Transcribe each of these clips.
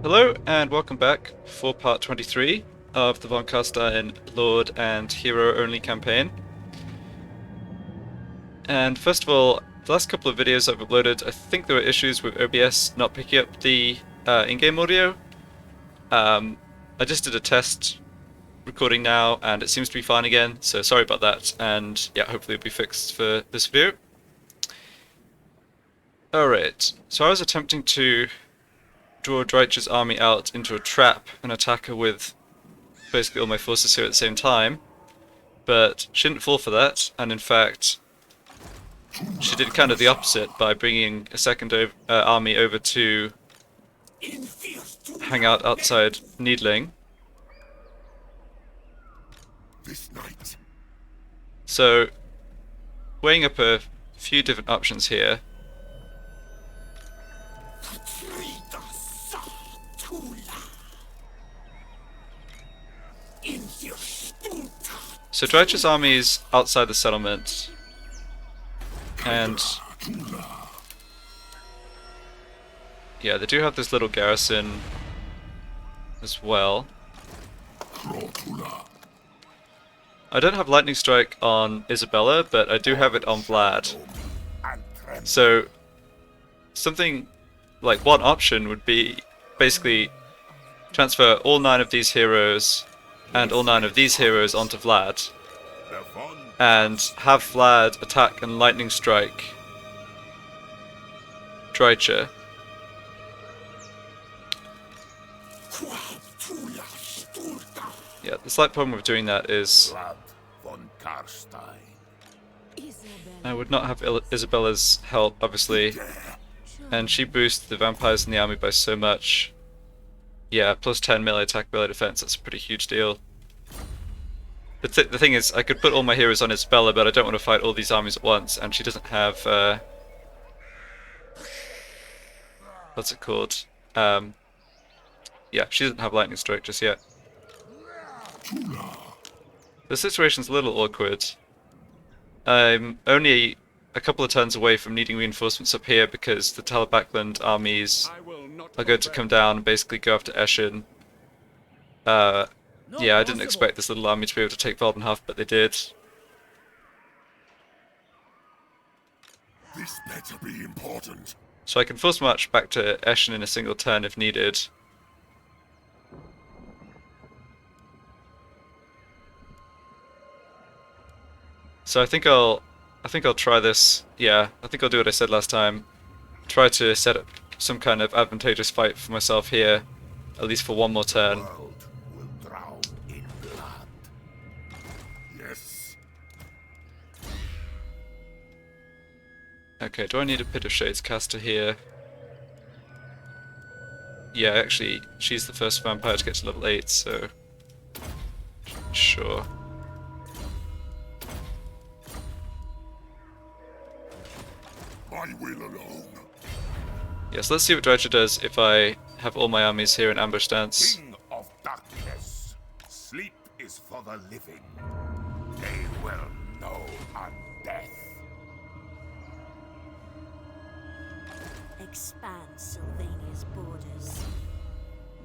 Hello and welcome back for part 23 of the Von Carstein Lord and Hero Only campaign. And first of all, the last couple of videos I've uploaded, I think there were issues with OBS not picking up the in-game audio. I just did a test recording now and it seems to be fine again, so sorry about that, and yeah, hopefully it'll be fixed for this video. Alright, so I was attempting to draw Drycha's army out into a trap and attack her with basically all my forces here at the same time, but she didn't fall for that, and in fact she did kind of the opposite by bringing a second army over to hang out outside Needling. So, weighing up a few different options here. So Drycha's army is outside the settlement, and yeah, they do have this little garrison as well. I don't have lightning strike on Isabella, but I do have it on Vlad. So something like one option would be basically transfer all 9 of these heroes and all 9 of these heroes onto Vlad, and have Vlad attack and lightning strike Drycha. Yeah, the slight problem with doing that is I would not have Isabella's help, obviously, and she boosts the vampires in the army by so much. Yeah, plus 10 melee attack, melee defense, that's a pretty huge deal. The thing is, I could put all my heroes on Isabella, but I don't want to fight all these armies at once, and she doesn't have, what's it called? Yeah, she doesn't have lightning strike just yet. The situation's a little awkward. I'm only a couple of turns away from needing reinforcements up here because the Talabakland armies are going to come down and basically go after Eshin. Yeah, I didn't expect this little army to be able to take Valdenhof, but they did. This better be important. So I can force march back to Eshin in a single turn if needed. So I think I'll try this. Yeah, I think I'll do what I said last time. Try to set up some kind of advantageous fight for myself here, at least for one more turn. Yes. Okay, do I need a Pit of Shades caster here? Yeah, actually, she's the first vampire to get to level 8, so sure. My will alone. Yes, let's see what Drycha does if I have all my armies here in ambush stance. King of darkness, sleep is for the living. They will know on death. Expand Sylvania's borders.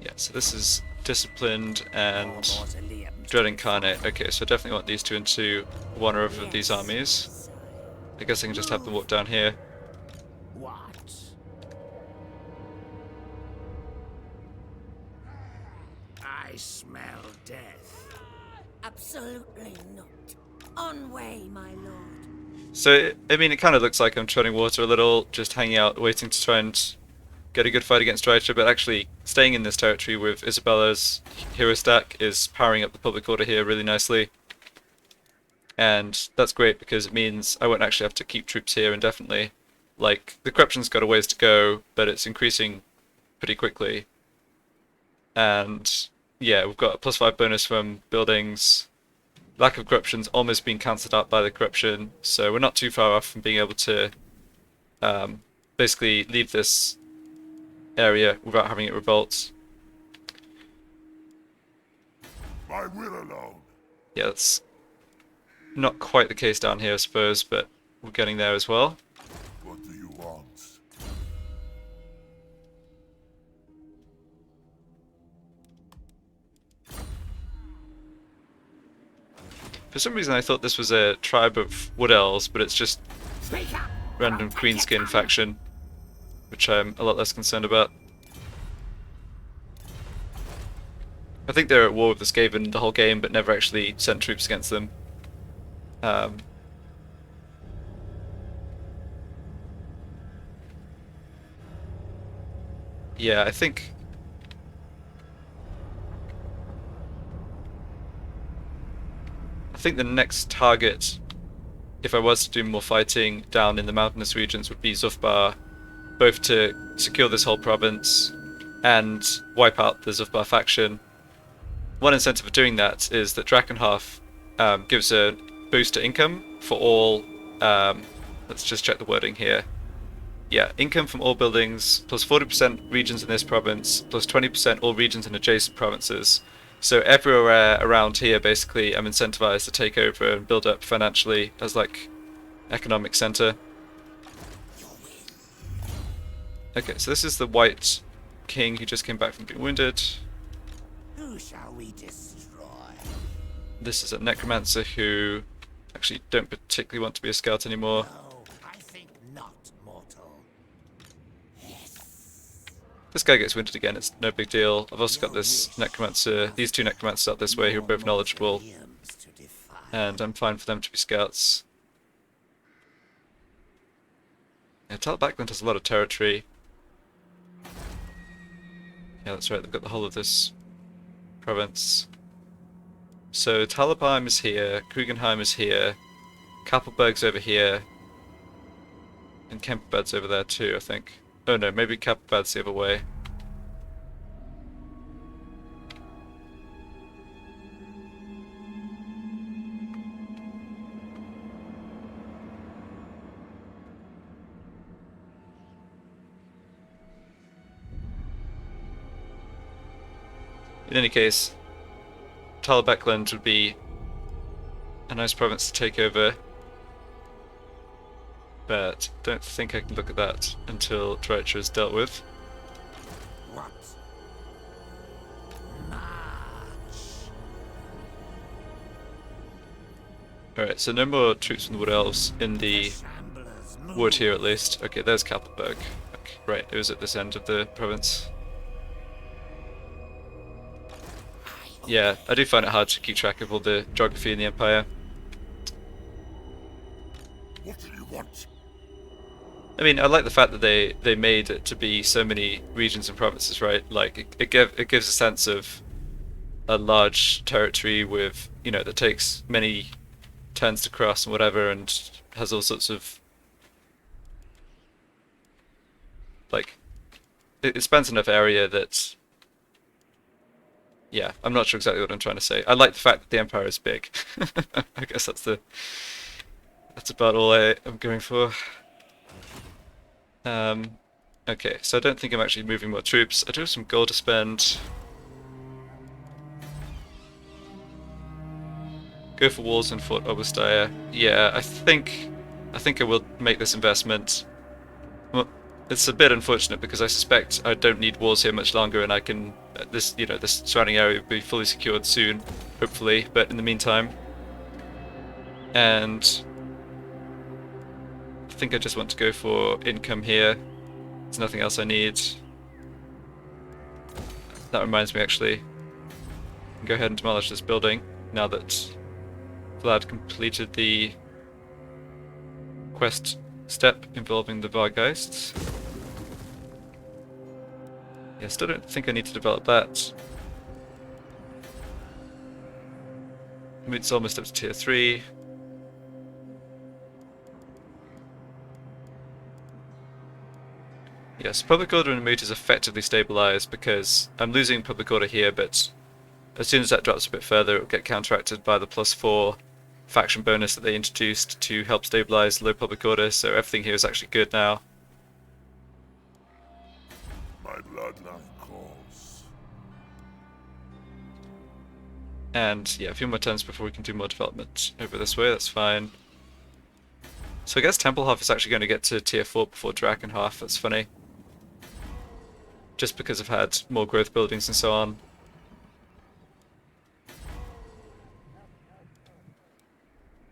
Yeah, so this is Disciplined and Dread Incarnate. Okay, so I definitely want these two into one or other of these armies. I guess I can just have them walk down here. What? I smell death. Absolutely not. On way, my lord. So, I mean, it kind of looks like I'm treading water a little, just hanging out, waiting to try and get a good fight against Drycha, but actually staying in this territory with Isabella's hero stack is powering up the public order here really nicely. And that's great because it means I won't actually have to keep troops here indefinitely. Like, the corruption's got a ways to go, but it's increasing pretty quickly. And yeah, we've got a +5 bonus from buildings. Lack of corruption's almost been cancelled out by the corruption, so we're not too far off from being able to basically leave this area without having it revolt. My will alone. Yeah, that's not quite the case down here, I suppose, but we're getting there as well. What do you want? For some reason I thought this was a tribe of Wood Elves, but it's just Speak up. random Queenskin faction, which I'm a lot less concerned about. I think they're at war with the Skaven the whole game, but never actually sent troops against them. Yeah, I think the next target, if I was to do more fighting down in the mountainous regions, would be Zufbar, both to secure this whole province and wipe out the Zufbar faction. One incentive of doing that is that Drakenhof gives a boost to income for all, let's just check the wording here. Yeah, income from all buildings, plus 40% regions in this province, plus 20% all regions in adjacent provinces. So everywhere around here, basically, I'm incentivized to take over and build up financially as, like, economic center. Okay, so this is the White King who just came back from being wounded. Who shall we destroy? This is a Necromancer who actually don't particularly want to be a scout anymore. No, I think not, mortal. This guy gets wounded again, it's no big deal. I've also got this Necromancer, these two Necromancers out this way who are both knowledgeable, and I'm fine for them to be scouts. Yeah, Talabheim has a lot of territory. Yeah, that's right, they've got the whole of this province. So Talabheim is here, Krugenheim is here, Kappelberg's over here, and Kemperbad's over there too, I think. Oh no, maybe Kappelbad's the other way. In any case, Talabheim would be a nice province to take over, but don't think I can look at that until Drycha is dealt with. What? March. Alright, so no more troops from the Wood Elves in the Shamblers move. wood here at least. Okay, there's Kappelberg. Okay, right, it was at this end of the province. Yeah, I do find it hard to keep track of all the geography in the Empire. What do you want? I mean, I like the fact that they made it to be so many regions and provinces, right? Like, it gives a sense of a large territory with, you know, that takes many turns to cross and whatever, and has all sorts of, like, it spans enough area that, yeah, I'm not sure exactly what I'm trying to say. I like the fact that the Empire is big. I guess that's about all I'm going for. Okay, so I don't think I'm actually moving more troops. I do have some gold to spend. Go for walls in Fort Uberstack. Yeah, I think I will make this investment. Well, it's a bit unfortunate because I suspect I don't need walls here much longer, and I can this surrounding area will be fully secured soon, hopefully. But in the meantime, and I think I just want to go for income here. There's nothing else I need. That reminds me, actually, I can go ahead and demolish this building now that Vlad completed the quest step involving the Vargeists. Yeah, still don't think I need to develop that. It's almost up to tier 3. Yes, public order in Moot is effectively stabilized because I'm losing public order here, but as soon as that drops a bit further, it will get counteracted by the +4 faction bonus that they introduced to help stabilize low public order, so everything here is actually good now. My bloodline calls. And yeah, a few more turns before we can do more development over this way, that's fine. So I guess Templehof is actually going to get to tier 4 before Drakenhof, that's funny. Just because I've had more growth buildings and so on.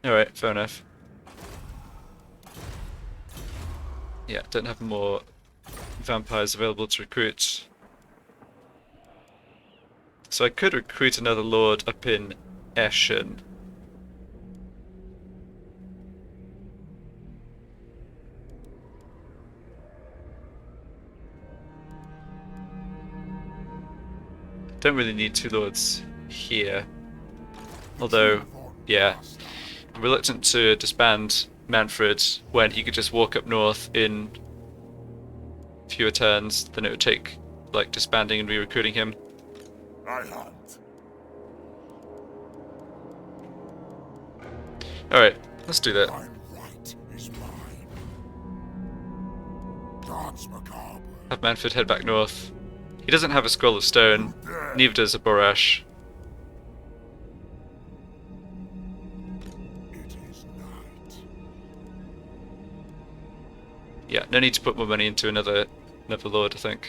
Alright, fair enough. Yeah, don't have more vampires available to recruit. So I could recruit another lord up in Eschen. Don't really need two lords here. Although, yeah, I'm reluctant to disband Manfred when he could just walk up north in fewer turns than it would take, like, disbanding and re-recruiting him. I hunt. Alright, let's do that. My right is mine. God's macabre. Have Manfred head back north. He doesn't have a scroll of stone, neither does a Borash. It is night. Yeah, no need to put more money into another lord, I think.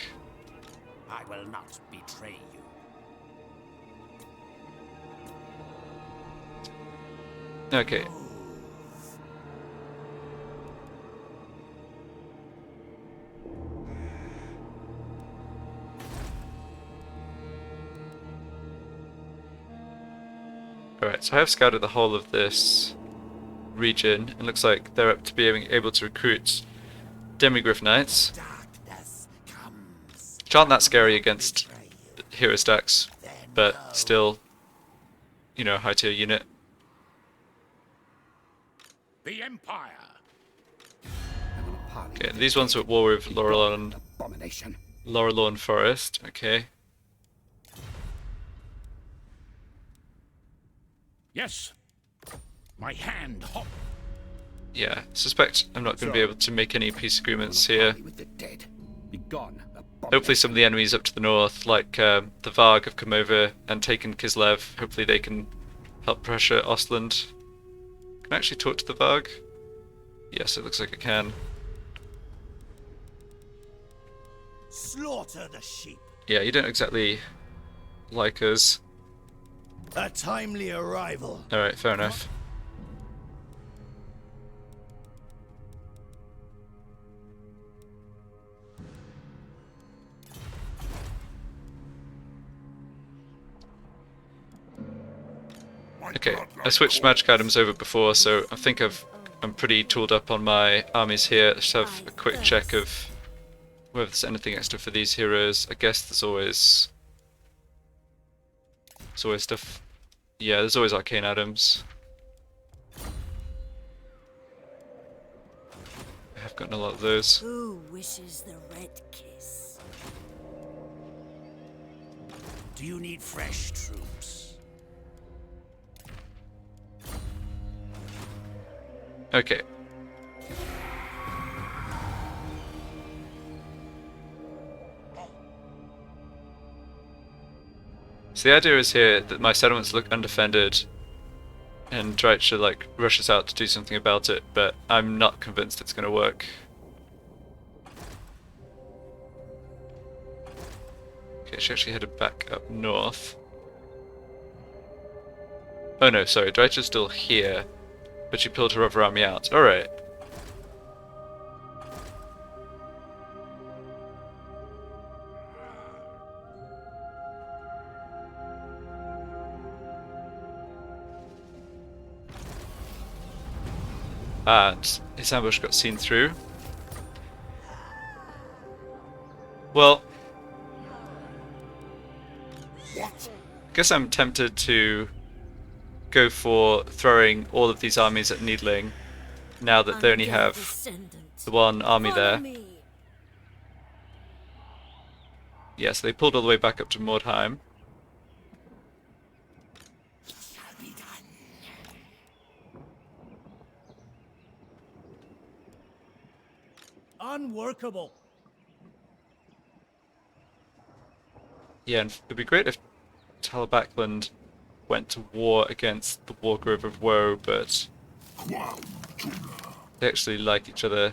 I will not betray you. Okay. Alright, so I have scouted the whole of this region, and looks like they're up to being able to recruit Demigryph Knights, Darkness comes. which aren't that scary against hero stacks, but still, you know, high tier unit. The Empire. Okay, these ones are at war with Abomination. Laurelorn Forest, okay. Yes. My hand hot. Yeah, suspect I'm not going to be able to make any peace agreements here. With the dead. Be gone. Hopefully some of the enemies up to the north, like the Varg, have come over and taken Kislev. Hopefully they can help pressure Ostland. Can I actually talk to the Varg? Yes, it looks like I can. Slaughter the sheep. Yeah, you don't exactly like us. A timely arrival. Alright, fair enough. Okay, I switched magic items over before, so I think I'm pretty tooled up on my armies here. Let's have a quick check of whether there's anything extra for these heroes. I guess there's always stuff. Yeah, there's always arcane items. I have gotten a lot of those. Who wishes the red kiss? Do you need fresh troops? Okay. So the idea is here that my settlements look undefended and Drycha like rushes out to do something about it, but I'm not convinced it's gonna work. Okay, she actually headed back up north. Oh no, sorry, Drycha's still here, but she pulled her other army out. Alright. And his ambush got seen through. Well, guess I'm tempted to go for throwing all of these armies at Needling now that they only have the one army there. Yes, they pulled all the way back up to Mordheim. Unworkable. Yeah, and it'd be great if Talabakland went to war against the Wargrove of Woe, but they actually like each other.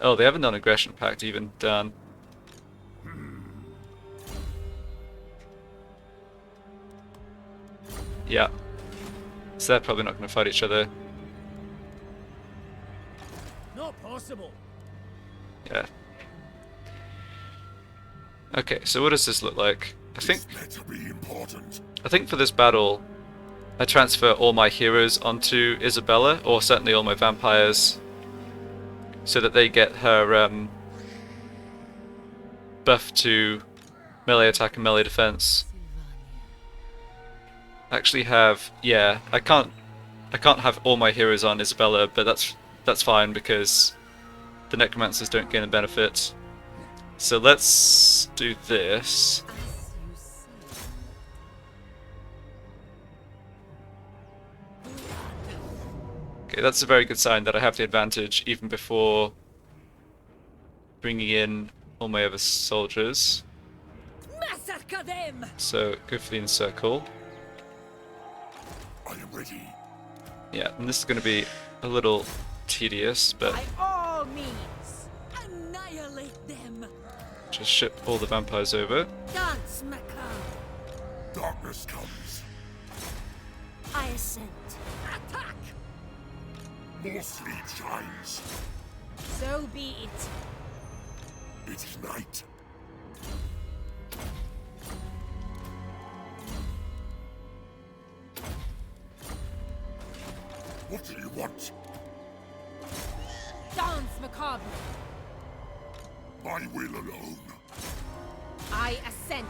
Oh, they have a non-aggression pact even. Darn. Yeah. So they're probably not going to fight each other. Impossible. Yeah. Okay, so what does this look like? I think This better be important. for this battle, I transfer all my heroes onto Isabella, or certainly all my vampires, so that they get her buff to melee attack and melee defense. Actually have, yeah, I can't have all my heroes on Isabella, but that's fine because the necromancers don't gain a benefit. So let's do this. Okay, that's a very good sign that I have the advantage even before bringing in all my other soldiers. Massacre them! So go for the encircle. I am ready. Yeah, and this is going to be a little tedious, but By all means, annihilate them! just ship all the vampires over. Dance macabre! Darkness comes. I assent. Attack! More sleep shines. So be it. It is night. What do you want? Dance macabre! My will alone. I assent.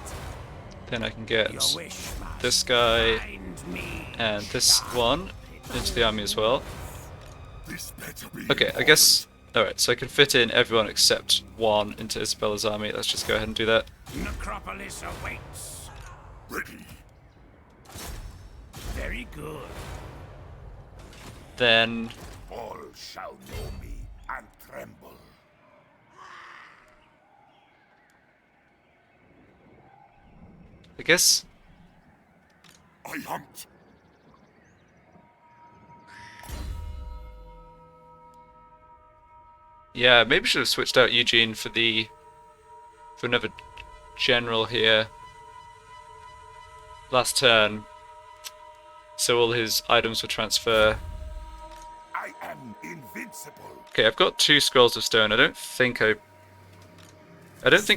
Then I can get Your wish must this guy find me. and this one into the army as well. This better be Okay, I guess... Alright, so I can fit in everyone except one into Isabella's army. Let's just go ahead and do that. Necropolis awaits. ready. Very good. Then... All shall know me and tremble. I guess... I hunt. Yeah, maybe should have switched out Eugene for another general here last turn, so all his items would transfer. I am invincible. Okay, I've got 2 scrolls of stone. I don't think I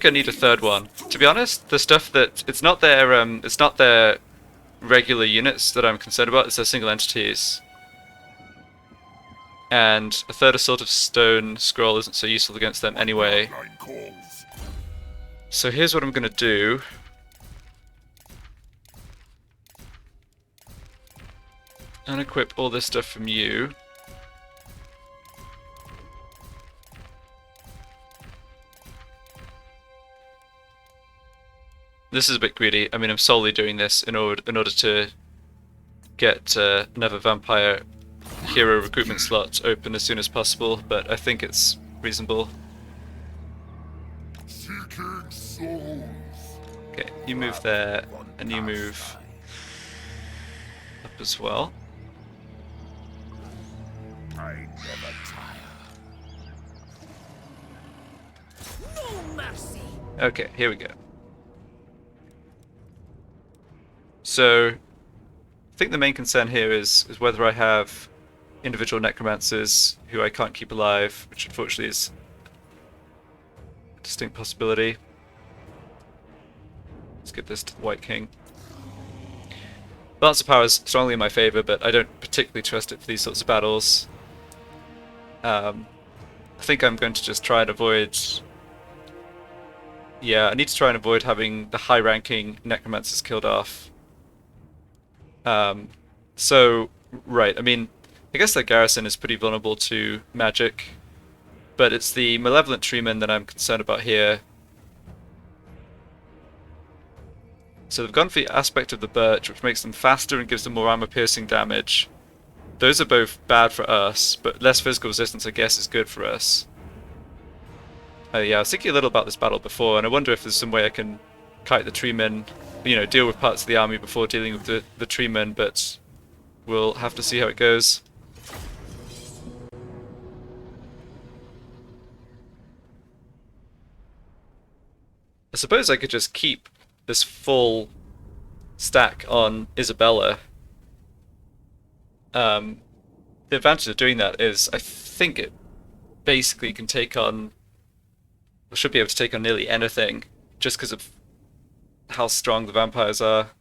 need a third one. To be honest, the stuff that it's not their regular units that I'm concerned about. It's their single entities. And a third assault of stone scroll isn't so useful against them anyway. Line calls. So here's what I'm gonna do. Unequip all this stuff from you. This is a bit greedy. I mean, I'm solely doing this in order to get another vampire hero recruitment slot open as soon as possible, but I think it's reasonable. Seeking souls. Okay, you move there, and you move up as well. I never tire. No mercy! Okay, here we go. So, I think the main concern here is whether I have individual necromancers who I can't keep alive, which unfortunately is a distinct possibility. Let's give this to the White King. Balance of power is strongly in my favour, but I don't particularly trust it for these sorts of battles. I think I'm going to just try and avoid... Yeah, I need to try and avoid having the high-ranking necromancers killed off. So, right, I mean, I guess that Garrison is pretty vulnerable to magic, but it's the malevolent treemen that I'm concerned about here. So they've gone for the aspect of the birch, which makes them faster and gives them more armor-piercing damage. Those are both bad for us, but less physical resistance, I guess, is good for us. Yeah, I was thinking a little about this battle before, and I wonder if there's some way I can kite the treemen, you know, deal with parts of the army before dealing with the treemen, but we'll have to see how it goes. I suppose I could just keep this full stack on Isabella. The advantage of doing that is I think it basically can take on, or should be able to take on nearly anything, just because of how strong the vampires are.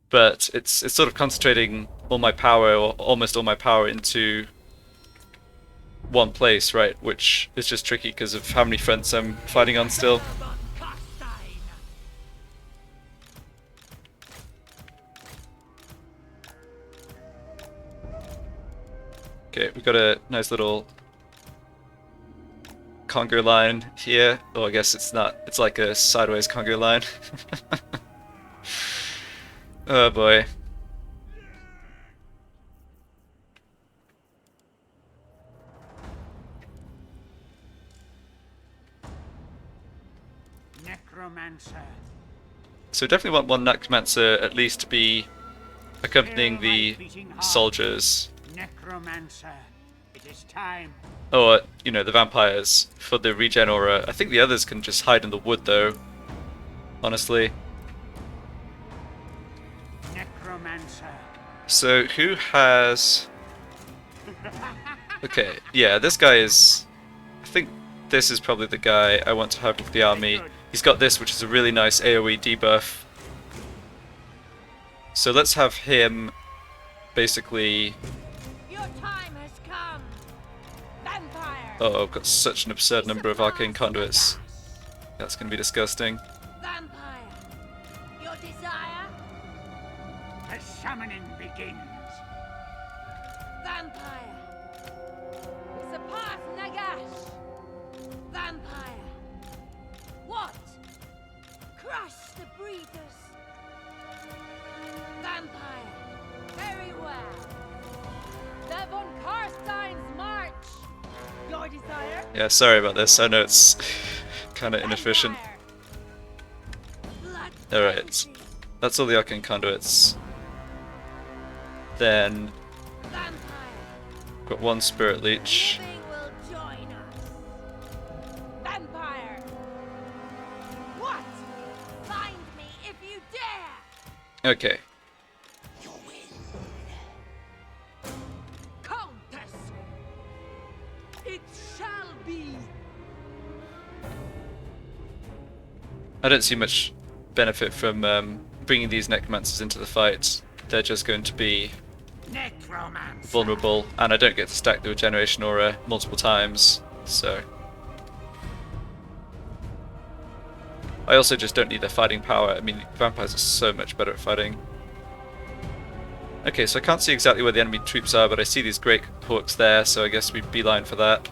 But it's sort of concentrating all my power, or almost all my power, into one place, right? Which is just tricky because of how many fronts I'm fighting on still. Von Carstein. Okay, we've got a nice little conga line here. Oh, I guess it's not. It's like a sideways conga line. Oh boy. Necromancer. So definitely want one necromancer at least to be accompanying the soldiers. Necromancer. It is time. Or, you know, the vampires for the regen aura. I think the others can just hide in the wood though. Honestly. Necromancer. So who has... Okay, yeah, this guy is... I think this is probably the guy I want to have with the army. He's got this, which is a really nice AoE debuff. So let's have him basically... Your time has come. Vampire. Oh, I've got such an absurd number of arcane conduits. That's going to be disgusting. Vampire. Your desire. The summoning begins. Vampire. Surpass Nagash. Vampire. What? Crush the breathers. Vampire. Very well. The Von Carstein's march. Your desire? Yeah, sorry about this. I know it's kind of inefficient. Blood. Alright, that's all the arcane conduits. Then, Vampire. got one spirit leech. Living will join us. Vampire. What? Find me if you dare. Okay. Countess. It shall be. I don't see much benefit from bringing these necromancers into the fight. They're just going to be Necromancer. vulnerable, and I don't get to stack the regeneration aura multiple times, so... I also just don't need their fighting power. I mean, vampires are so much better at fighting. Okay, so I can't see exactly where the enemy troops are, but I see these great hawks there, so I guess we beeline for that.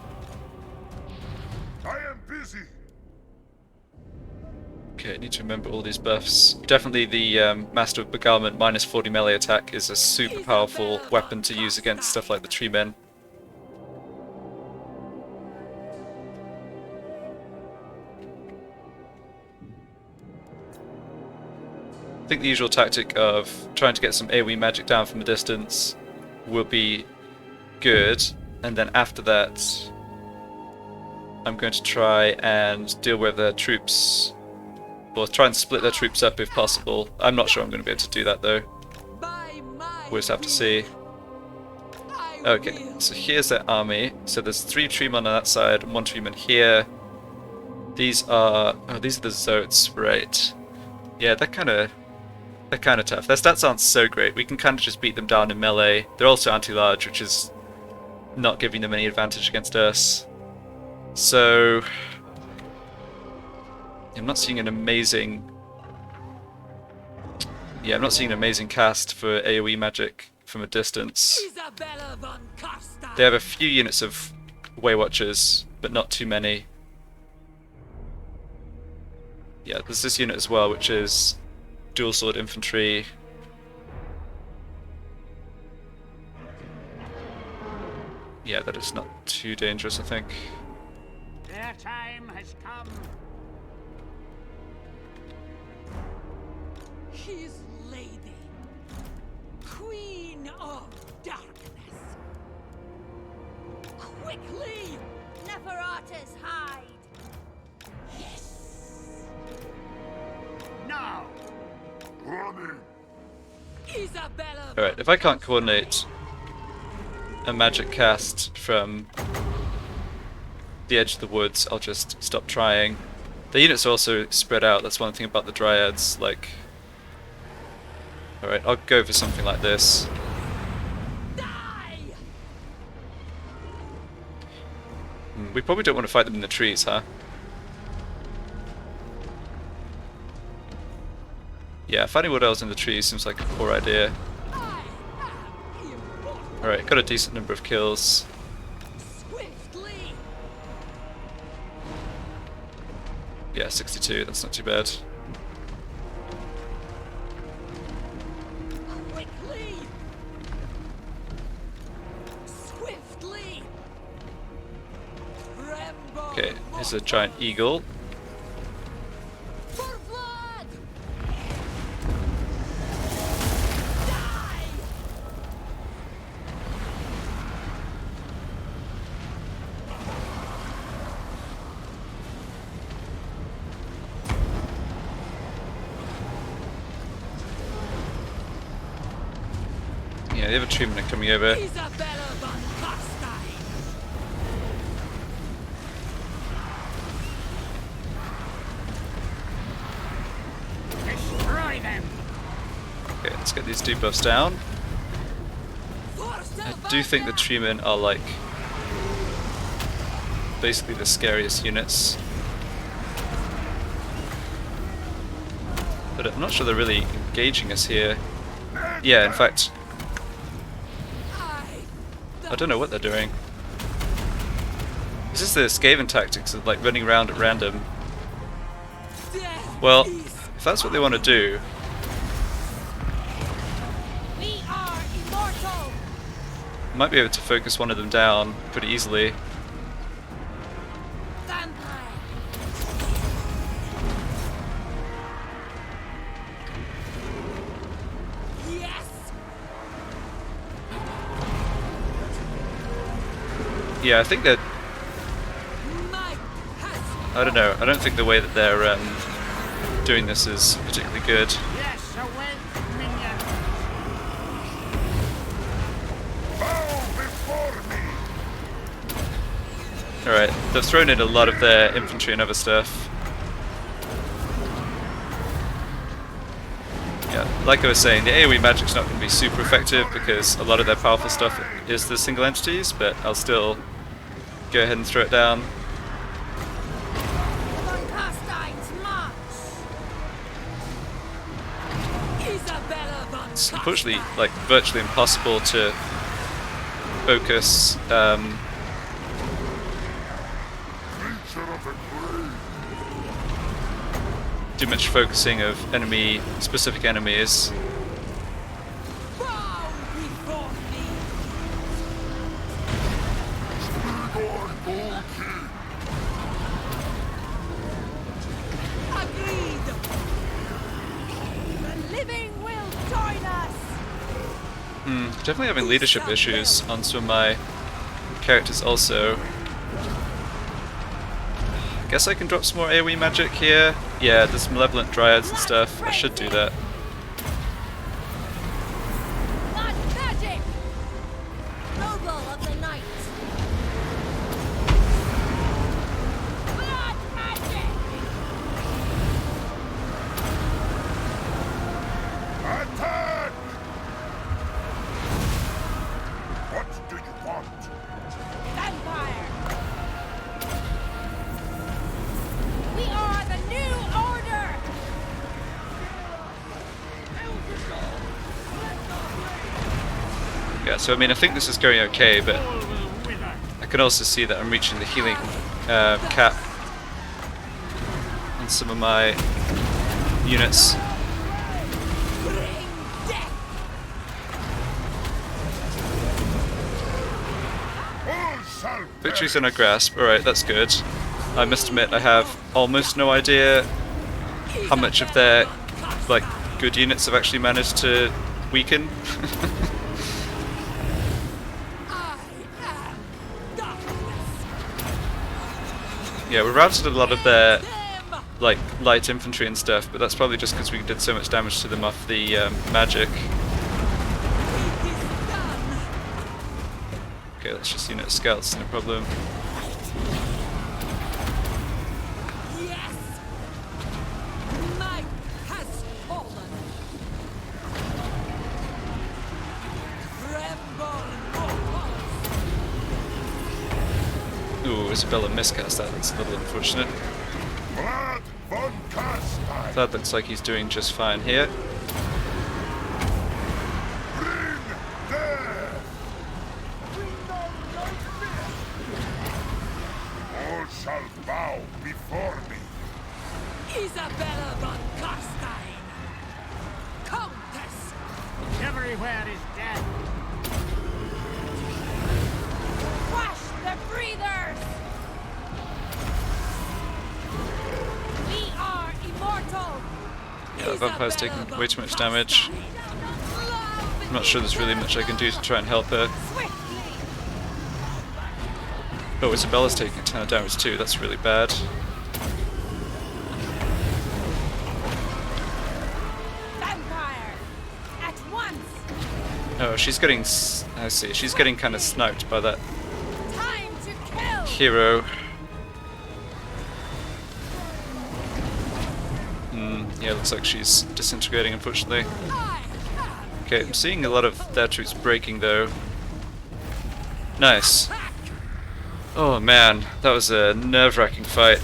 I am busy. Okay, I need to remember all these buffs. Definitely the Master of Beguilement minus 40 melee attack is a super powerful weapon to use against stuff like the Tree Men. I think the usual tactic of trying to get some AoE magic down from a distance will be good, and then after that I'm going to try and deal with their troops, or try and split their troops up if possible. I'm not sure I'm going to be able to do that though. We'll just have to see. Okay, so here's their army. So there's 3 Treemen on that side and 1 Treeman here. These are the Zotes, right? Yeah, they're kind of tough. Their stats aren't so great. We can kind of just beat them down in melee. They're also anti-large, which is not giving them any advantage against us. So I'm not seeing an amazing... Yeah, I'm not seeing an amazing cast for AoE magic from a distance. Isabella Von Carstein. They have a few units of Way Watchers, but not too many. Yeah, there's this unit as well, which is dual sword infantry. Yeah, that is not too dangerous, I think. Their time has come. His lady. Queen of darkness. Quickly! Neferata's hide. Yes. No. Running. Isabella. Alright, if I can't coordinate a magic cast from the edge of the woods, I'll just stop trying. The units are also spread out. That's one thing about the Dryads. Like, all right, I'll go for something like this. We probably don't want to fight them in the trees, huh? Yeah, fighting wood elves in the trees seems like a poor idea. Alright, got a decent number of kills. Yeah, 62, that's not too bad. Okay, here's a giant eagle. Yeah, the other treatment are coming over. Isabella von Carstein. Destroy them! Okay, let's get these debuffs down. I do think the treatment are like basically the scariest units. But I'm not sure they're really engaging us here. Yeah, in fact, I don't know what they're doing. Is this the Skaven tactics of like running around at random? Well, if that's what they want to do, We are immortal. I might be able to focus one of them down pretty easily. Vampire. Yes. Yeah, I think that Might has I don't know. I don't think the way that they're doing this is particularly good. Yes, away, minions! Bow before me! Alright, they've thrown in a lot of their infantry and other stuff. Yeah, like I was saying, the AoE magic's not going to be super effective because a lot of their powerful stuff is the single entities, but I'll still go ahead and throw it down. von Carstein's march. Isabella von It's unfortunately like virtually impossible to focus Creature of the grave! too much focusing of enemy specific enemies. bow before me. Agreed. The living will join us. Definitely having leadership issues on some of my characters also. Guess I can drop some more AoE magic here. Yeah, there's malevolent dryads and stuff. I should do that. Not magic. Noble of the night. Blood magic. Attack! What do you want? Vampire. We are the new order. Yeah, so I mean, I think this is going okay, but All will wither. I can also see that I'm reaching the healing cap on some of my units. Bring death. All shall Victory's in our grasp. Alright, that's good. I must admit, I have almost no idea how much of their like good units have actually managed to weaken. I am darkness. Yeah, we routed a lot of their Them. like light infantry and stuff, but that's probably just because we did so much damage to them off the magic. It is done. Okay, let's just unit scouts, no problem. Isabella miscast that. That's a little unfortunate. Blood von Carstein. That looks like he's doing just fine here. Bring death. All shall bow before me. Isabella von Carstein! Countess! Everywhere is death. Crush the breathers! We are immortal! Yeah, the vampire's taking way too much damage. I'm not sure there's really much I can do to try and help her. Oh, Isabella's taking a ton of damage too, that's really bad. Vampire! At once! Oh, she's getting... I see, she's getting kind of sniped by that Time to kill! hero. Yeah, looks like she's disintegrating, unfortunately. Okay, I'm seeing a lot of their troops breaking, though. Nice. Oh man, that was a nerve-wracking fight.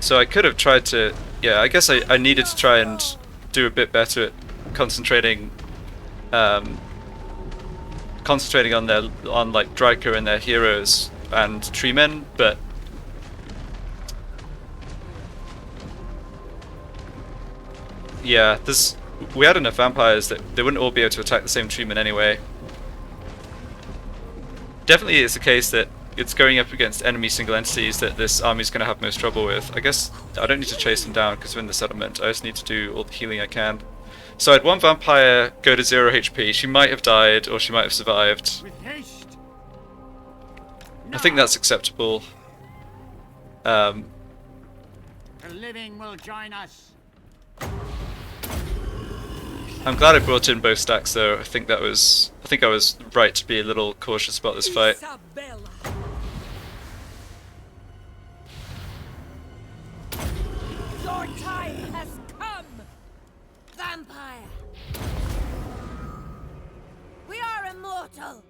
So I could have tried to... Yeah, I guess I needed to try and do a bit better at concentrating... concentrating on like Drycha and their heroes and tree men, but... Yeah, we had enough vampires that they wouldn't all be able to attack the same treatment anyway. Definitely it's the case that it's going up against enemy single entities that this army's going to have most trouble with. I guess I don't need to chase them down because we're in the settlement. I just need to do all the healing I can. So I had one vampire go to 0 HP. She might have died or she might have survived. With haste. I think that's acceptable. The living will join us. I'm glad I brought in both stacks though. I think I was right to be a little cautious about this fight. Isabella! Your time has come! Vampire! We are immortal!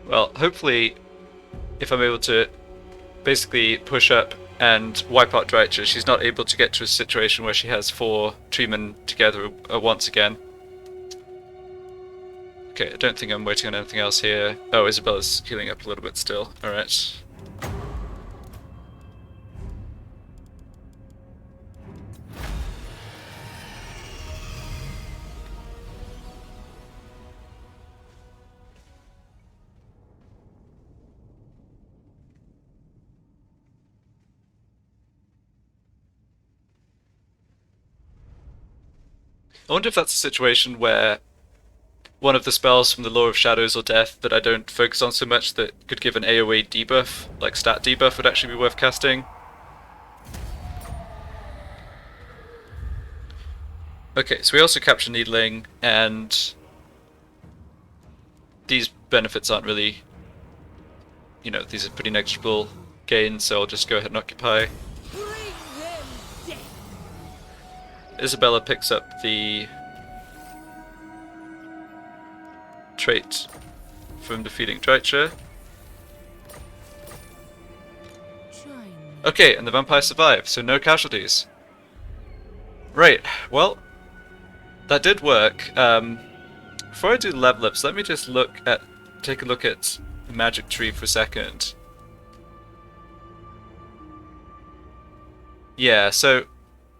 Well, hopefully, if I'm able to basically push up and wipe out Drycha, she's not able to get to a situation where she has 4 treemen together once again. Okay, I don't think I'm waiting on anything else here. Oh, Isabella's healing up a little bit still. Alright. I wonder if that's a situation where one of the spells from the Law of Shadows or Death that I don't focus on so much that could give an AoE debuff, like stat debuff, would actually be worth casting. Okay, so we also capture Needling, and these benefits aren't really, you know, these are pretty negligible gains, so I'll just go ahead and occupy. Bring them death! Isabella picks up the trait from defeating Drycha. Okay, and the vampire survived, so no casualties. Right, well, that did work. Before I do level ups, let me just take a look at the magic tree for a second. Yeah, so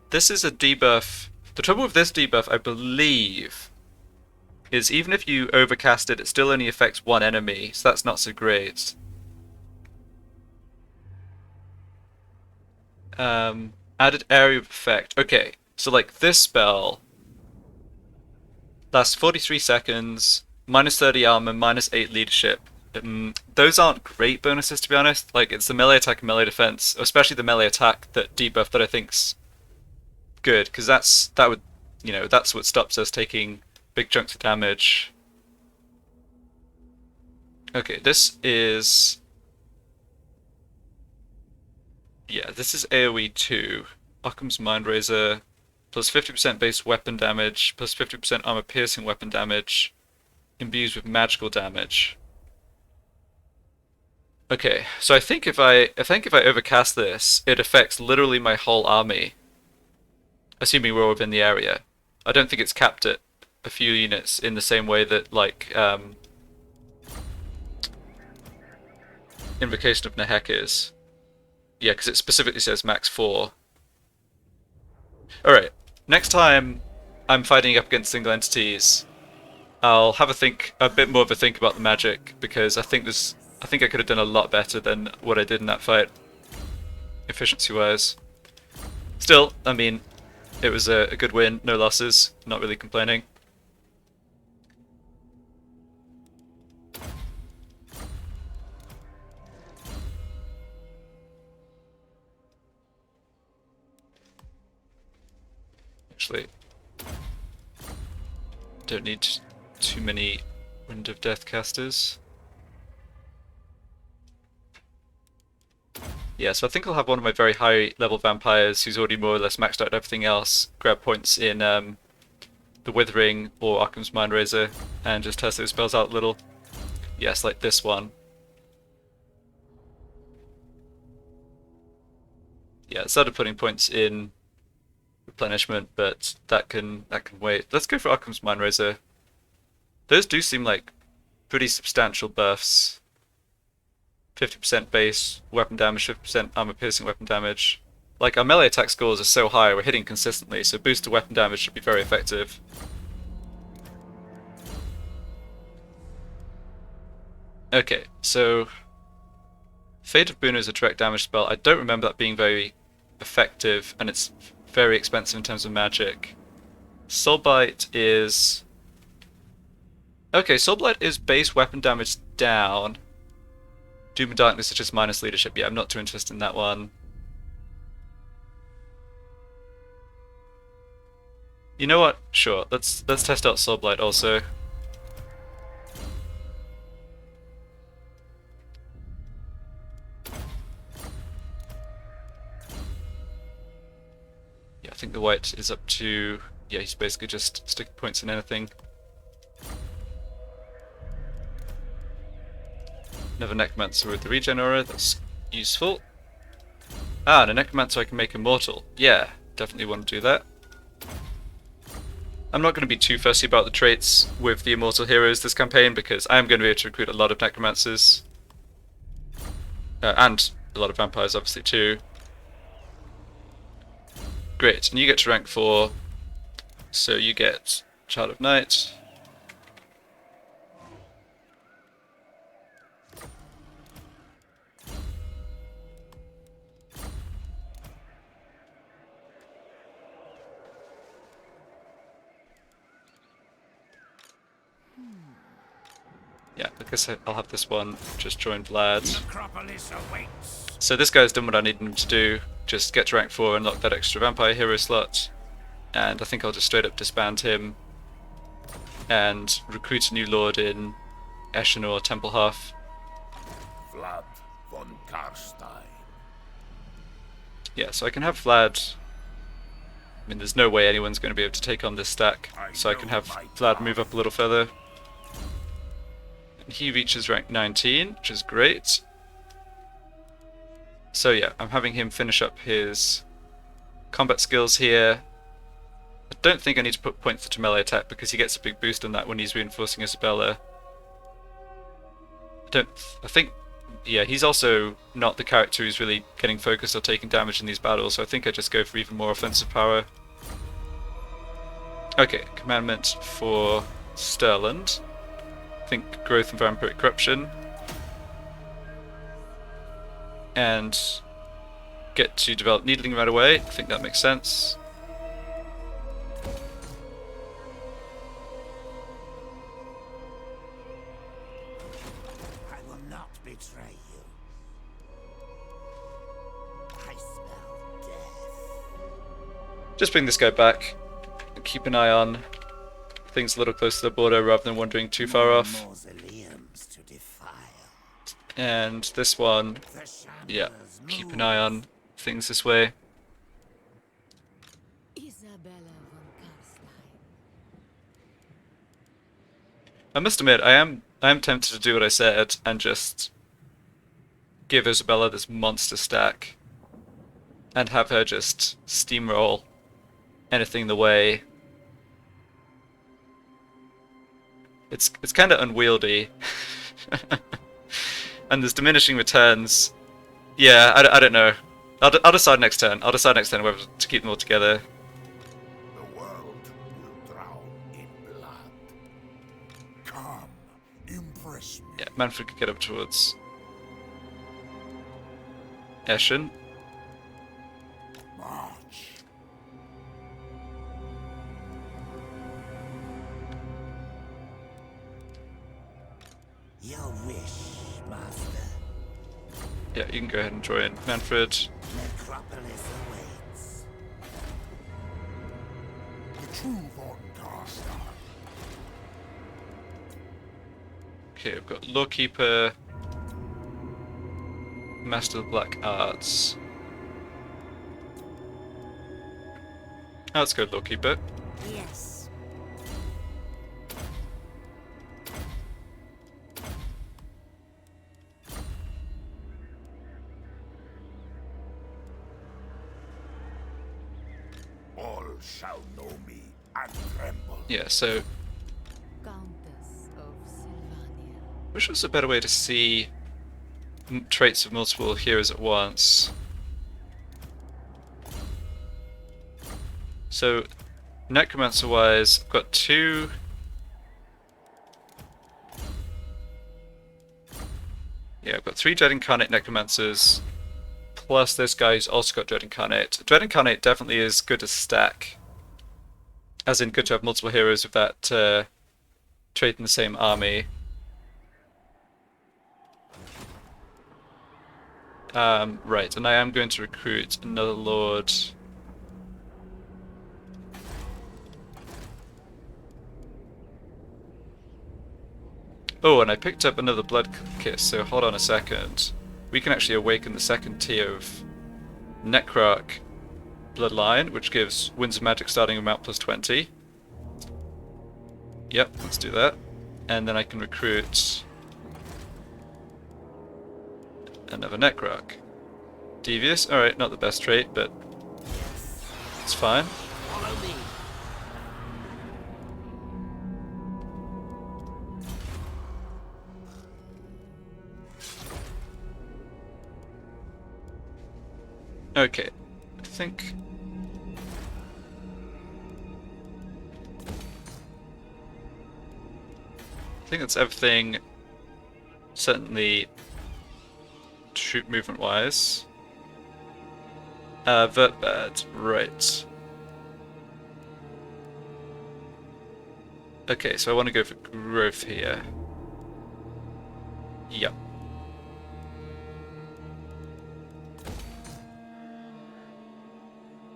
this is a debuff. The trouble with this debuff, I believe, is even if you overcast it, it still only affects one enemy, so that's not so great. Added area of effect. Okay, so like this spell lasts 43 seconds, minus 30 armor, minus 8 leadership. Those aren't great bonuses, to be honest. Like, it's the melee attack and melee defense, especially the melee attack that debuff that I think's good, because that's what stops us taking big chunks of damage. Okay, this is AoE 2. Occam's Mind Razor. plus 50% base weapon damage, plus 50% armor piercing weapon damage, imbues with magical damage. Okay, so I think if I overcast this, it affects literally my whole army. Assuming we're all within the area. I don't think it's capped at a few units in the same way that, like, Invocation of Nehek is. Yeah, because it specifically says max 4. Alright, next time I'm fighting up against single entities, I'll have a bit more of a think about the magic, because I think I could have done a lot better than what I did in that fight, efficiency-wise. Still, I mean, it was a good win, no losses, not really complaining. Actually, don't need too many Wind of Death casters. Yeah, so I think I'll have one of my very high level vampires who's already more or less maxed out everything else, grab points in the Withering or Occam's Mindrazor, and just test those spells out a little. Yes, like this one. Yeah, I started putting points in replenishment, but that can wait. Let's go for Occam's Mindrazor. Those do seem like pretty substantial buffs. 50% base weapon damage, 50% armor piercing weapon damage. Like, our melee attack scores are so high, we're hitting consistently, so boost to weapon damage should be very effective. Okay, so Fate of Boon is a direct damage spell. I don't remember that being very effective, and it's very expensive in terms of magic. Soulbite is... Okay, Soulblight is base weapon damage down. Doom and Darkness is just minus leadership. Yeah, I'm not too interested in that one. You know what? Sure, let's test out Soulblight also. Yeah, I think the white is up to... Yeah, he's basically just sticking points in anything. Another Necromancer with the regen aura, that's useful. Ah, and a Necromancer I can make immortal. Yeah, definitely want to do that. I'm not going to be too fussy about the traits with the immortal heroes this campaign, because I am going to be able to recruit a lot of Necromancers. And a lot of vampires, obviously, too. Great, and you get to rank 4, so you get Child of Night. Yeah, I guess I'll have this one just join Vlad. So this guy's done what I needed him to do, just get to rank 4 and unlock that extra vampire hero slot. And I think I'll just straight up disband him and recruit a new lord in Eschen or Temple Half. Vlad von Carstein. Yeah, so I can have Vlad... I mean, there's no way anyone's going to be able to take on this stack, so I can have Vlad move up a little further. He reaches rank 19, which is great. So yeah, I'm having him finish up his combat skills here. I don't think I need to put points to melee attack because he gets a big boost on that when he's reinforcing Isabella. I think, yeah, he's also not the character who's really getting focused or taking damage in these battles, so I think I just go for even more offensive power. Okay, commandment for Stirland. I think growth and vampiric corruption, and get to develop needling right away. I think that makes sense. I will not betray you. I smell death. Just bring this guy back and keep an eye on things a little close to the border rather than wandering too far off. Mausoleums to defile. And this one, yeah, keep an eye on things this way. Isabella I must admit, I am tempted to do what I said and just give Isabella this monster stack and have her just steamroll anything in the way. It's kind of unwieldy, and there's diminishing returns. Yeah, I don't know. I'll decide next turn. I'll decide next turn whether to keep them all together. The world will drown in blood. Come, impress me. Yeah, Manfred could get up towards Eschen. March. Your wish, master. Yeah, you can go ahead and join Manfred. Necropolis awaits. The true von Carstein. Okay, we've got Lawkeeper, Master of Black Arts. Let's go Lawkeeper. Yes. All shall know me and tremble. Yeah, so Countess of Sylvania. which was a better way to see traits of multiple heroes at once? So, Necromancer-wise, I've got two. Yeah, I've got 3 Dread Incarnate Necromancers, plus this guy who's also got Dread Incarnate. Dread Incarnate definitely is good to stack, as in good to have multiple heroes with that trait in the same army. Right, and I am going to recruit another Lord. Oh, and I picked up another Blood Kiss, so hold on a second. We can actually awaken the second tier of Necrarch Bloodline, which gives Winds of Magic starting amount plus 20. Yep, let's do that. And then I can recruit another Necrarch. Devious? Alright, not the best trait, but it's fine. Follow me. Okay, I think that's everything. Certainly, troop movement wise. Vert bad, right. Okay, so I want to go for growth here. Yep.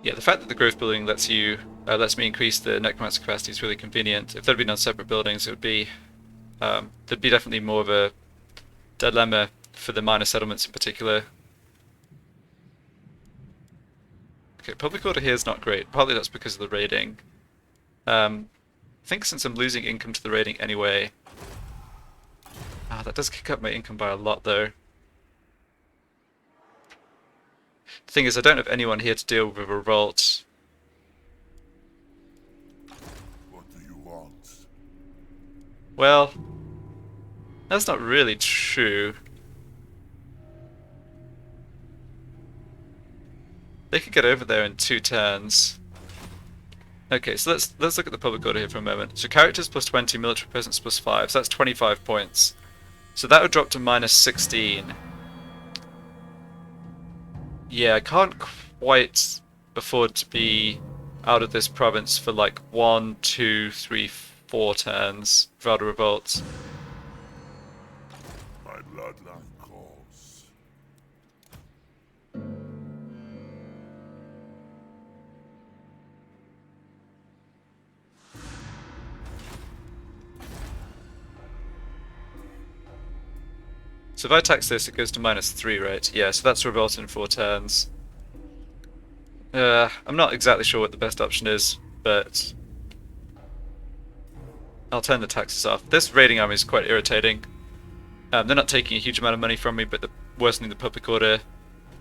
Yeah, the fact that the growth building lets me increase the necromancer capacity is really convenient. If they'd been on separate buildings, it would be there'd be definitely more of a dilemma for the minor settlements in particular. Okay, public order here is not great. Partly that's because of the raiding. I think since I'm losing income to the raiding anyway. That does kick up my income by a lot though. The thing is, I don't have anyone here to deal with a revolt. What do you want? Well, that's not really true. They could get over there in 2 turns. Okay, so let's look at the public order here for a moment. So characters plus 20, military presence plus 5, so that's 25 points. So that would drop to minus 16. Yeah, I can't quite afford to be out of this province for like 1, 2, 3, 4 turns without a revolt. My bloodline calls. So if I tax this, it goes to minus 3, right? Yeah, so that's revolt in 4 turns. I'm not exactly sure what the best option is, but I'll turn the taxes off. This raiding army is quite irritating. They're not taking a huge amount of money from me, but they're worsening the public order.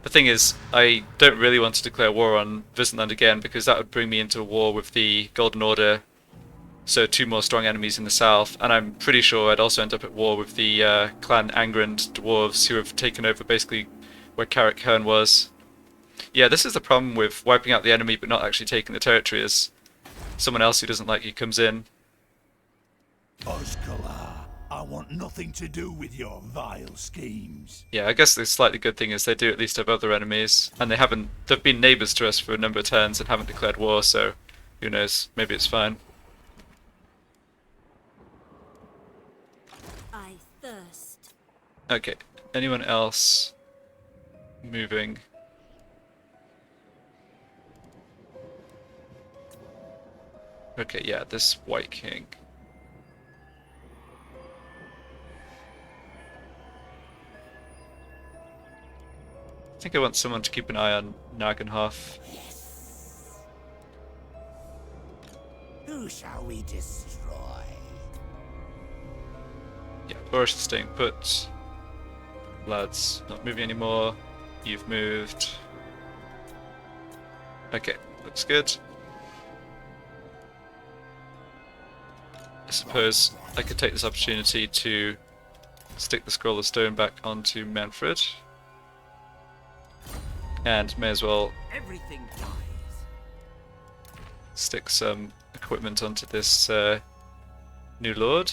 The thing is, I don't really want to declare war on Vinland again, because that would bring me into a war with the Golden Order. So 2 more strong enemies in the south, and I'm pretty sure I'd also end up at war with the clan Angrand dwarves, who have taken over basically where Carrick Hearn was. Yeah, this is the problem with wiping out the enemy but not actually taking the territory, is someone else who doesn't like you comes in. Oskala, I want nothing to do with your vile schemes. Yeah, I guess the slightly good thing is they do at least have other enemies, and they've been neighbours to us for a number of turns and haven't declared war, so who knows, maybe it's fine. I thirst. Okay, anyone else moving? Okay, yeah, this White King. I think I want someone to keep an eye on Nagenhof. Who shall we destroy? Yeah, Boris is staying put. Lads, not moving anymore. You've moved. Okay, looks good. I suppose I could take this opportunity to stick the Scroll of Stone back onto Manfred. And may as well Everything dies. stick some equipment onto this new lord.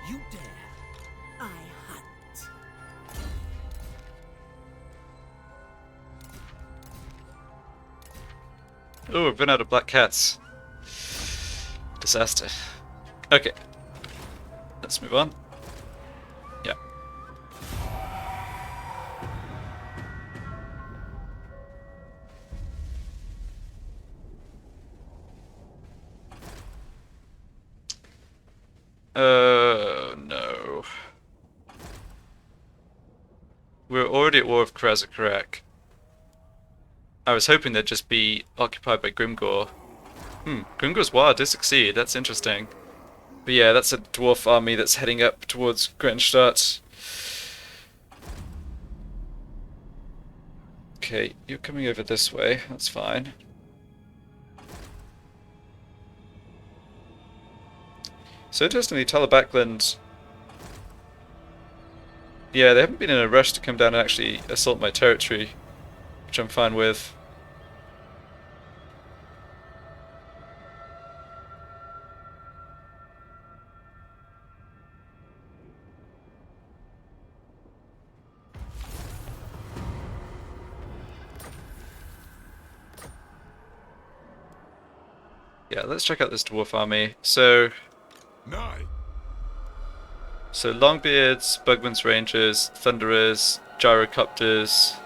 You dare? I hunt. Oh, I've run out of black cats. Disaster. Okay. Let's move on. Yeah. No. We're already at war with Krasakarak. I was hoping they'd just be occupied by Grimgor. Grimgor's War did succeed, that's interesting. But yeah, that's a dwarf army that's heading up towards Grenstadt. Okay, you're coming over this way, that's fine. So interestingly, Talabakland... Yeah, they haven't been in a rush to come down and actually assault my territory, which I'm fine with. Yeah, let's check out this dwarf army. So Longbeards, Bugman's Rangers, Thunderers, Gyrocopters,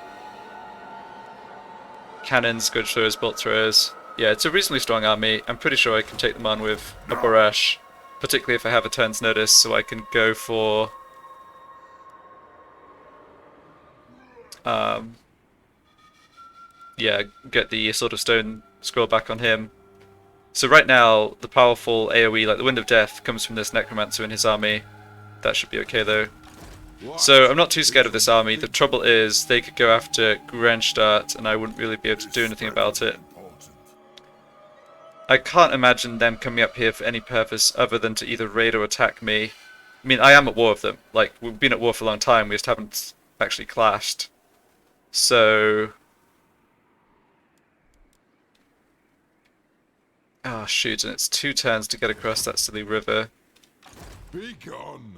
Cannons, Good Throwers, Bolt Throwers. Yeah, it's a reasonably strong army. I'm pretty sure I can take them on with a barrage, particularly if I have a turn's notice, so I can go for... yeah, get the Sword of Stone scroll back on him. So right now, the powerful AoE, like the Wind of Death, comes from this Necromancer in his army. That should be okay though. So I'm not too scared of this army. The trouble is, they could go after Grenstadt and I wouldn't really be able to do anything about it. I can't imagine them coming up here for any purpose other than to either raid or attack me. I mean, I am at war with them. Like, we've been at war for a long time, we just haven't actually clashed. So... oh shoot, and it's 2 turns to get across that silly river. Be gone.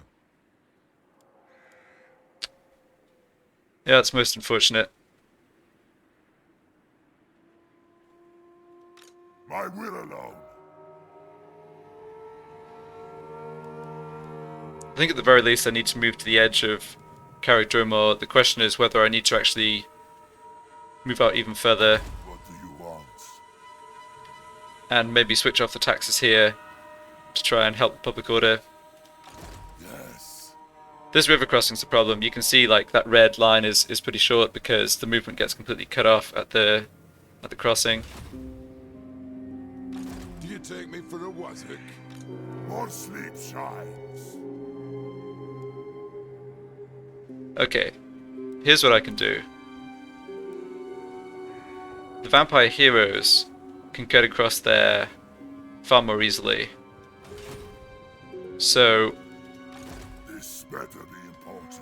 Yeah, it's most unfortunate. My will alone. I think at the very least I need to move to the edge of Carrick Dromore. The question is whether I need to actually move out even further What do you want? and maybe switch off the taxes here to try and help the public order. Yes. This river crossing's the problem. You can see like that red line is pretty short because the movement gets completely cut off at the crossing. Do you take me for a wazzock? More sleep shines. Okay, here's what I can do. The vampire heroes can get across there far more easily. So This better be important.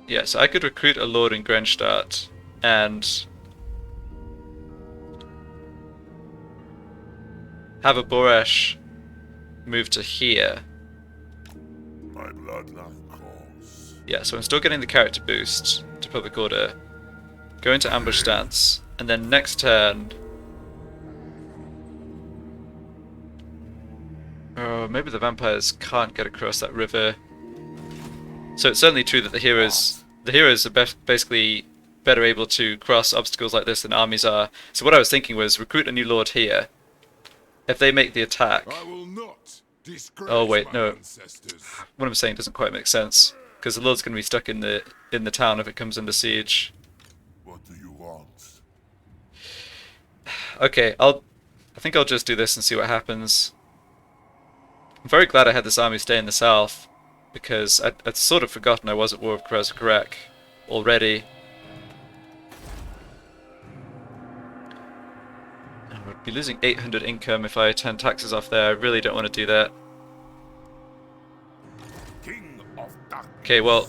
yes, I could recruit a lord in Grenstadt and have a Boresh move to here. My bloodline calls. Yeah, so I'm still getting the character boost to public order. Go into ambush stance, and then next turn. Oh, maybe the vampires can't get across that river. So it's certainly true that the heroes are basically better able to cross obstacles like this than armies are. So what I was thinking was recruit a new lord here. If they make the attack. I will not disgrace Oh wait, my no. ancestors. What I'm saying doesn't quite make sense because the lord's going to be stuck in the town if it comes under siege. What do you want? Okay, I think I'll just do this and see what happens. I'm very glad I had this army stay in the south because I'd sort of forgotten I was at war with Krezkrek already. I would be losing 800 income if I turn taxes off there. I really don't want to do that. King of Darkness. Okay, well,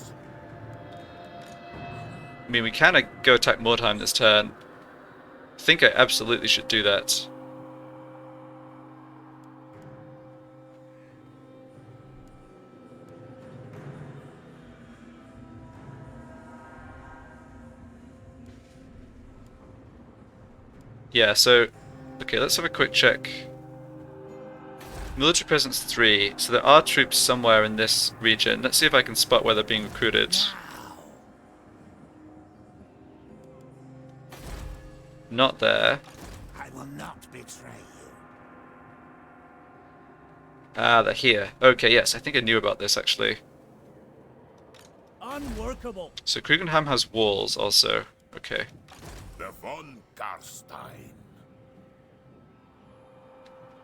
I mean, we can go attack Mordheim this turn. I think I absolutely should do that. Yeah, so, okay, let's have a quick check. Military presence 3, so there are troops somewhere in this region. Let's see if I can spot where they're being recruited. Not there. I will not betray you. Ah, they're here. Okay, yes, I think I knew about this actually. Unworkable. So Krugenheim has walls also. Okay. The von Carstein.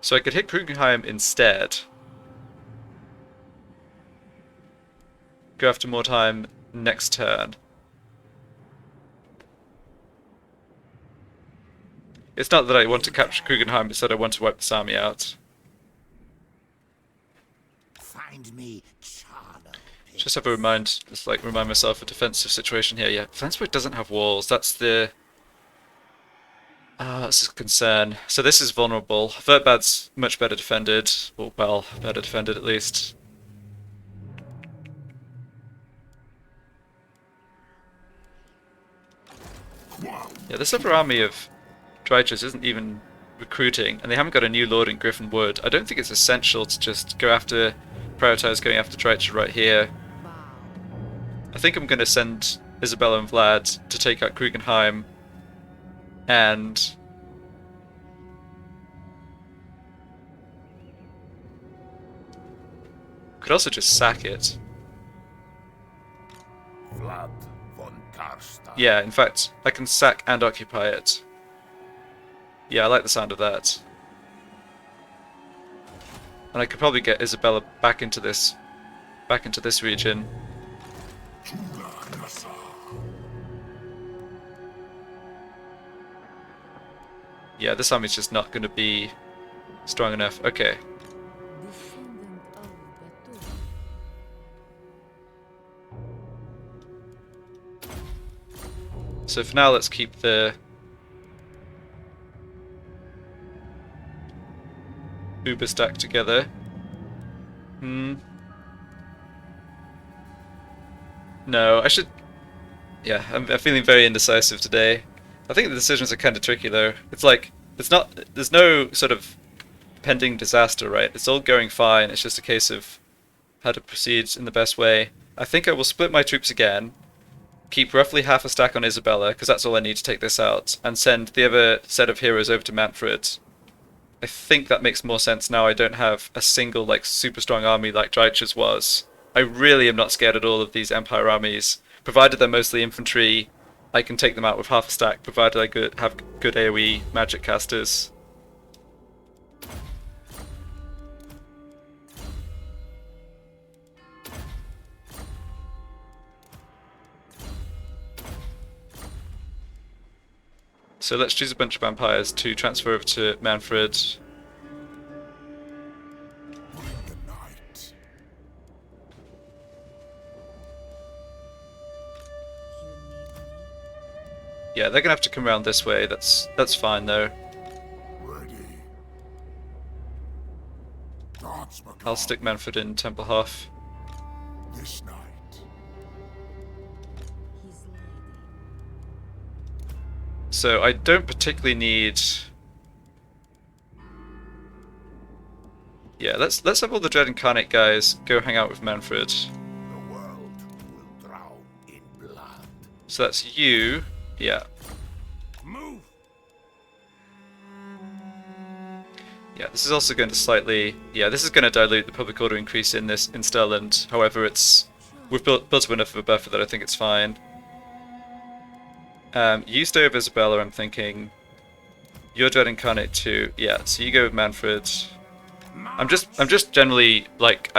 So I could hit Krugenheim instead. Go after Mordheim next turn. It's not that I want to capture Krugenheim, it's that I want to wipe this army out. Find me charnel. Just have a remind myself of a defensive situation here. Yeah, Flensburg doesn't have walls. That's a concern. So this is vulnerable. Vertbad's much better defended. Or, well, better defended at least. Yeah, this upper army of Drychas isn't even recruiting, and they haven't got a new lord in Griffin Wood. I don't think it's essential to just prioritize going after Drycha right here. I think I'm going to send Isabella and Vlad to take out Krugenheim, and could also just sack it. Vlad von Carstein. Yeah, in fact, I can sack and occupy it. Yeah, I like the sound of that. And I could probably get Isabella back into this region. Yeah, this army's just not going to be strong enough. Okay. Descendant of Batu. So for now, let's keep the Uberstack together. No, I should... Yeah, I'm feeling very indecisive today. I think the decisions are kind of tricky though. It's like, there's no sort of pending disaster, right? It's all going fine, it's just a case of how to proceed in the best way. I think I will split my troops again, keep roughly half a stack on Isabella, because that's all I need to take this out, and send the other set of heroes over to Manfred. I think that makes more sense now. I don't have a single like super strong army like Drycha's was. I really am not scared at all of these Empire armies, provided they're mostly infantry. I can take them out with half a stack, provided I have good AoE magic casters. So let's choose a bunch of vampires to transfer over to Manfred. The night. Yeah, they're gonna have to come around this way. That's fine though. Ready. Dance I'll stick Manfred in Temple Half. this night. His lady. So I don't particularly need. Yeah, let's have all the Dread Incarnate guys go hang out with Manfred. The world will drown in blood. So that's you. Yeah. Move. Yeah, this is also going to slightly. Yeah, this is going to dilute the public order increase in Stirland. However, we've built up enough of a buffer that I think it's fine. You stay with Isabella, I'm thinking. You're Dread Incarnate too. Yeah, so you go with Manfred. I'm just generally like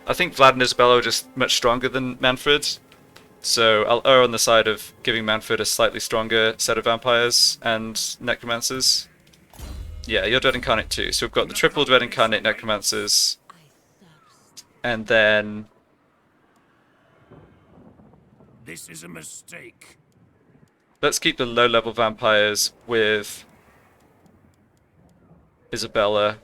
I think Vlad and Isabella are just much stronger than Manfred. So I'll err on the side of giving Manfred a slightly stronger set of vampires and necromancers. Yeah, you're Dread Incarnate too. So we've got the triple Dread Incarnate necromancers, I thirst. and then This is a mistake. let's keep the low-level vampires with Isabella,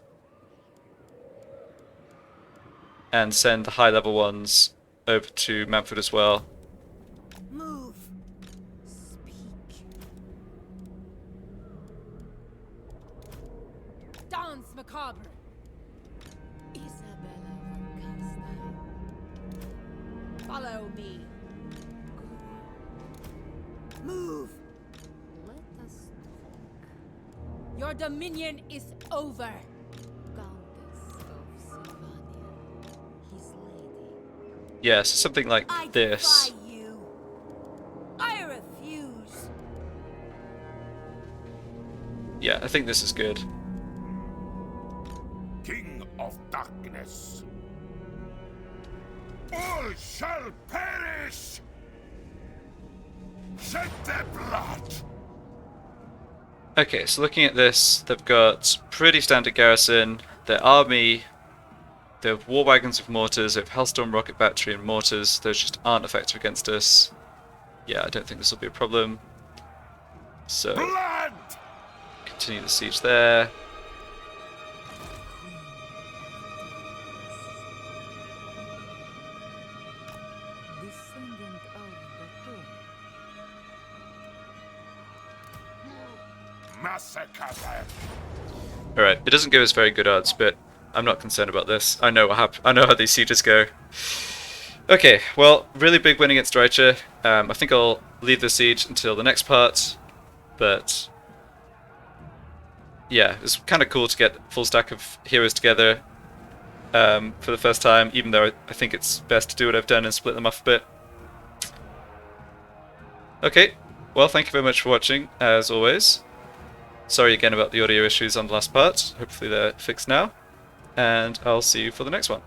and send the high-level ones over to Manfred as well. Move. Speak. Dance macabre. Isabella von Carstein. Follow me. Move. Let us talk. Your dominion is over. Countess of Sylvania. His lady. Yeah, so something like I this. defy you. I refuse. Yeah, I think this is good. King of darkness. All shall perish. Shed their blood. Okay, so looking at this, they've got pretty standard garrison. Their army, they have war wagons with mortars, they have Hellstorm rocket battery and mortars. Those just aren't effective against us. Yeah, I don't think this will be a problem. So, Blood. continue the siege there. Descendant of the tomb. Massacre them. Alright, it doesn't give us very good odds, but I'm not concerned about this. I know I know how these sieges go. Okay, well, really big win against Drycha. I think I'll leave the siege until the next part, but yeah, it's kind of cool to get a full stack of heroes together for the first time, even though I think it's best to do what I've done and split them off a bit. Okay, well, thank you very much for watching, as always. Sorry again about the audio issues on the last part. Hopefully they're fixed now. And I'll see you for the next one.